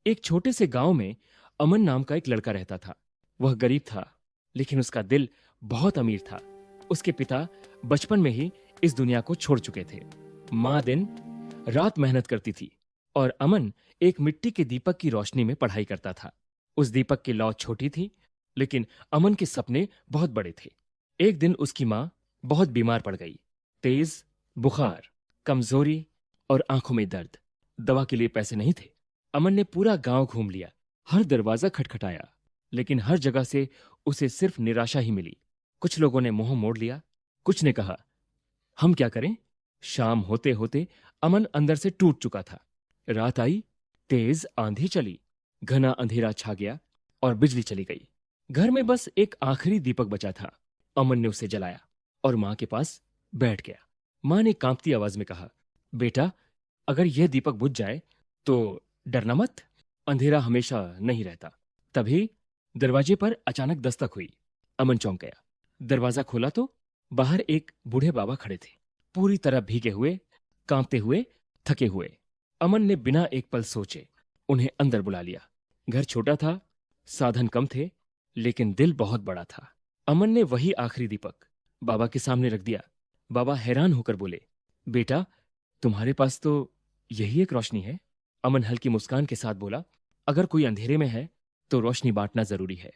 एक छोटे से गांव में अमन नाम का एक लड़का रहता था। वह गरीब था, लेकिन उसका दिल बहुत अमीर था। उसके पिता बचपन में ही इस दुनिया को छोड़ चुके थे। माँ दिन रात मेहनत करती थी और अमन एक मिट्टी के दीपक की रोशनी में पढ़ाई करता था। उस दीपक की लौ छोटी थी, लेकिन अमन के सपने बहुत बड़े थे। एक दिन उसकी माँ बहुत बीमार पड़ गई। तेज बुखार, कमजोरी और आंखों में दर्द। दवा के लिए पैसे नहीं थे। अमन ने पूरा गांव घूम लिया, हर दरवाजा खटखटाया, लेकिन हर जगह से उसे सिर्फ निराशा ही मिली। कुछ लोगों ने मुंह मोड़ लिया, कुछ ने कहा हम क्या करें। शाम होते होते अमन अंदर से टूट चुका था। रात आई, तेज आंधी चली, घना अंधेरा छा गया और बिजली चली गई। घर में बस एक आखिरी दीपक बचा था। अमन ने उसे जलाया और मां के पास बैठ गया। मां ने कांपती आवाज में कहा, बेटा, अगर यह दीपक बुझ जाए तो डरना मत, अंधेरा हमेशा नहीं रहता। तभी दरवाजे पर अचानक दस्तक हुई। अमन चौंक गया। दरवाजा खोला तो बाहर एक बूढ़े बाबा खड़े थे, पूरी तरह भीगे हुए, कांपते हुए, थके हुए। अमन ने बिना एक पल सोचे उन्हें अंदर बुला लिया। घर छोटा था, साधन कम थे, लेकिन दिल बहुत बड़ा था। अमन ने वही आखिरी दीपक बाबा के सामने रख दिया। बाबा हैरान होकर बोले, बेटा, तुम्हारे पास तो यही एक रोशनी है। अमन हल्की मुस्कान के साथ बोला, अगर कोई अंधेरे में है तो रोशनी बांटना जरूरी है।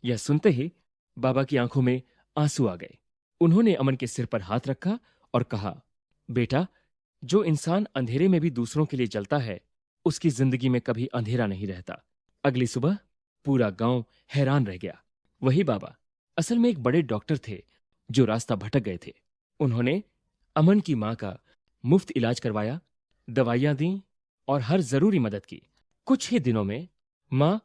यह सुनते ही बाबा की आंखों में आंसू आ गए। उन्होंने अमन के सिर पर हाथ रखा और कहा, बेटा, जो इंसान अंधेरे में भी दूसरों के लिए जलता है, उसकी जिंदगी में कभी अंधेरा नहीं रहता। अगली सुबह पूरा गांव हैरान रह गया। वही बाबा असल में एक बड़े डॉक्टर थे जो रास्ता भटक गए थे। उन्होंने अमन की मां का मुफ्त इलाज करवाया, दवाइयां दी और हर जरूरी मदद की। कुछ ही दिनों में मां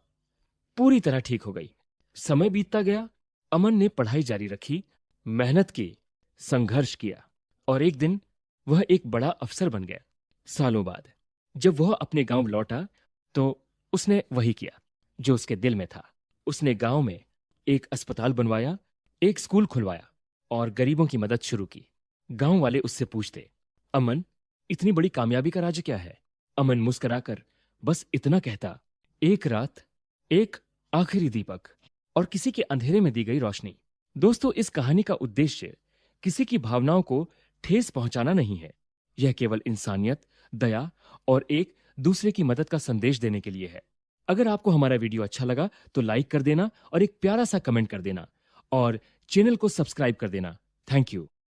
पूरी तरह ठीक हो गई। समय बीतता गया। अमन ने पढ़ाई जारी रखी, मेहनत की, संघर्ष किया और एक दिन वह एक बड़ा अफसर बन गया। सालों बाद जब वह अपने गांव लौटा तो उसने वही किया जो उसके दिल में था। उसने गांव में एक अस्पताल बनवाया, एक स्कूल खुलवाया और गरीबों की मदद शुरू की। गांव वाले उससे पूछते, अमन, इतनी बड़ी कामयाबी का राज क्या है? अमन मुस्कुराकर बस इतना कहता, एक रात, एक आखिरी दीपक और किसी के अंधेरे में दी गई रोशनी। दोस्तों, इस कहानी का उद्देश्य किसी की भावनाओं को ठेस पहुंचाना नहीं है। यह केवल इंसानियत, दया और एक दूसरे की मदद का संदेश देने के लिए है। अगर आपको हमारा वीडियो अच्छा लगा तो लाइक कर देना और एक प्यारा सा कमेंट कर देना और चैनल को सब्सक्राइब कर देना। Thank you.